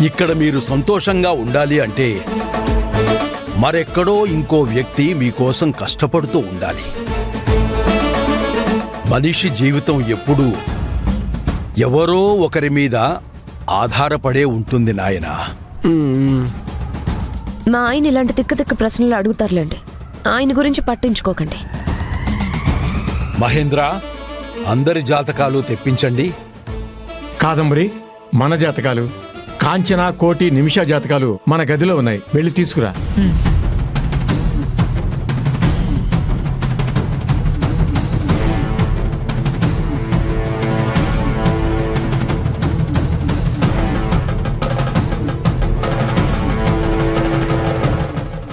ఇక్కడ మీరు సంతోషంగా ఉండాలి అంటే మరెక్కడో ఇంకో వ్యక్తి మీకోసం కష్టపడుతూ ఉండాలి. మనిషి జీవితం ఎప్పుడూ ఎవరో ఒకరి మీద ఆధారపడే ఉంటుంది నాయనా. మా ఆయన ఇలాంటి తిక్క తిక్క ప్రశ్నలు అడుగుతారులేండి, ఆయన గురించి పట్టించుకోకండి. మహేంద్ర, అందరి జాతకాలు తెప్పించండి. కాదంబరి, మన జాతకాలు, కాంచన, కోటి, నిమిష జాతకాలు మన గదిలో ఉన్నాయి, వెళ్ళి తీసుకురా.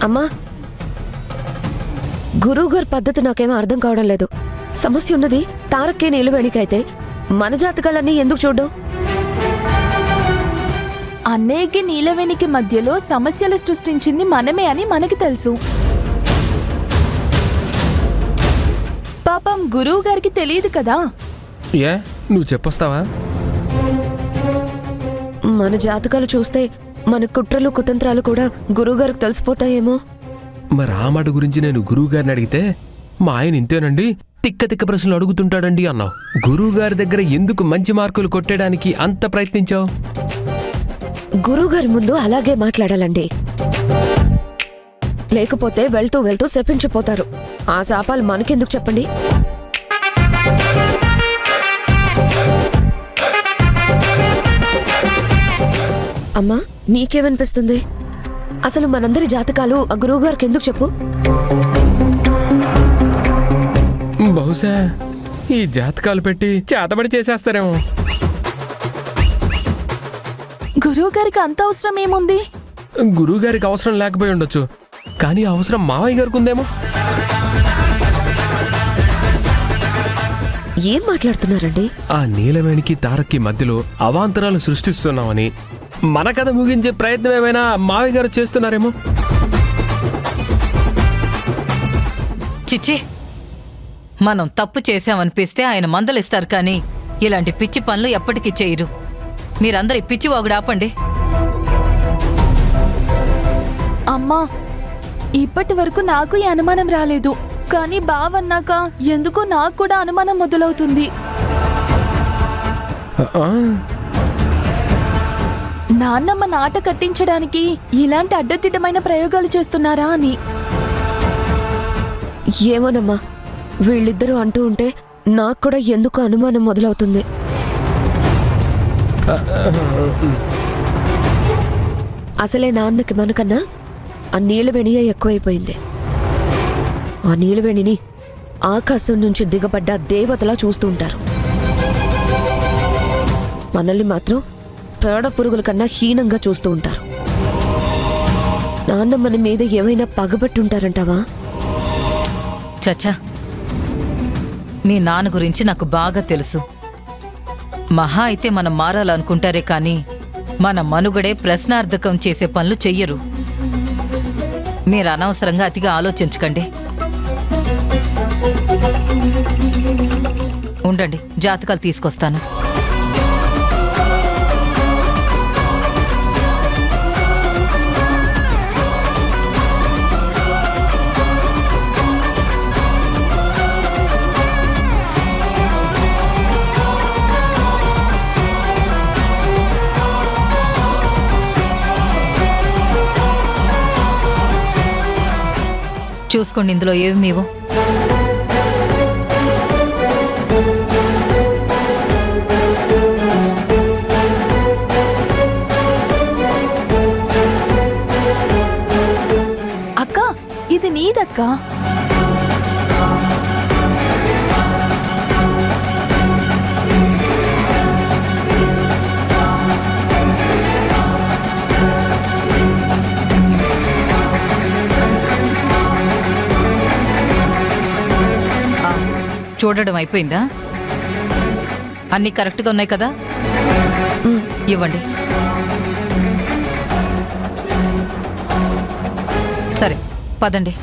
అమ్మా, గురువుగారి పద్ధతి నాకేమో అర్థం కావడం లేదు. సమస్య ఉన్నది తారక్కే నీలవేణికైతే మన జాతకాలన్నీ ఎందుకు చూడ్డం? అన్నయ్యకి నీలవేణికి మధ్యలో సమస్యలు సృష్టించింది మనమే అని మనకి తెలుసు. పాపం గురువు గారికి తెలియదు కదా. ఏ, నువ్వు చెప్పొస్తావా? మన జాతకాలు చూస్తే మన కుట్రలు కుతంత్రాలు కూడా గురువుగారికి తెలిసిపోతాయేమో. మరి ఆ మాట గురించి నేను గురువు గారిని అడిగితే మా ఆయన ఇంతేనండి, తిక్క తిక్క ప్రశ్నలు అడుగుతుంటాడండి అన్నావు. గురువు గారి దగ్గర ఎందుకు మంచి మార్కులు కొట్టడానికి అంత ప్రయత్నించావు? గురువుగారి ముందు అలాగే మాట్లాడాలండి, లేకపోతే వెళ్తూ వెళ్తూ శపించిపోతారు. ఆ శాపాలు మనకెందుకు చెప్పండి? అమ్మా, నీకేమనిపిస్తుంది? అసలు మనందరి జాతకాలు ఆ గురువుగారికి ఎందుకు చెప్పు? బహుశా ఈ జాతకాలు పెట్టి చేతబడి చేసేస్తారేమో. గురువు గారికి అంత అవసరం ఏముంది? గురువు గారికి అవసరం లేకపోయి ఉండొచ్చు, కానీ అవసరం మావయ్య గారికి ఉందేమో. ఏం మాట్లాడుతున్నారండి? ఆ నీలవేణికి తారక్కి మధ్యలో అవాంతరాలు సృష్టిస్తున్నామని మన కథ ముగించే ప్రయత్నం ఏమైనా మావయ్య గారు చేస్తున్నారేమో. చిచ్చి, మనం తప్పు చేశామనిపిస్తే ఆయన మందలిస్తారు, కానీ ఇలాంటి పిచ్చి పనులు ఎప్పటికీ చేయరు. మీరందరి పిచ్చి వాగుడు ఆపండి. అమ్మా, ఇప్పటి వరకు నాకు ఈ అనుమానం రాలేదు, కానీ బావన్నాక ఎందుకో నాకు కూడా అనుమానం మొదలవుతుంది. నాన్నమ్మ నాట కట్టించడానికి ఇలాంటి అడ్డదిడ్డమైన ప్రయోగాలు చేస్తున్నారా అని. ఏమోనమ్మా, వీళ్ళిద్దరూ అంటూ ఉంటే నాకు కూడా ఎందుకు అనుమానం మొదలవుతుంది. అసలే నాన్నకి మనకన్నా ఆ నీలవేణియే ఎక్కువైపోయింది. ఆ నీలవేణిని ఆకాశం నుంచి దిగబడ్డ దేవతలా చూస్తూ ఉంటారు. మనల్ని మాత్రం పేడ పురుగుల కన్నా హీనంగా చూస్తూ ఉంటారు. నాన్న మన మీద ఏమైనా పగబట్టుంటారంటావా? చచ్చా, మీ నాన్న గురించి నాకు బాగా తెలుసు. మహా అయితే మనం మారాలనుకుంటారే కానీ మన మనుగడే ప్రశ్నార్థకం చేసే పనులు చెయ్యరు. మీరు అనవసరంగా అతిగా ఆలోచించకండి. ఉండండి, జాతకాలు తీసుకొస్తాను. చూసుకోండి, ఇందులో ఏవి మీవో. అక్క, ఇది నీదక్క. చూడడం అయిపోయిందా? అన్నీ కరెక్ట్గా ఉన్నాయి కదా? ఇవ్వండి. సరే, పదండి.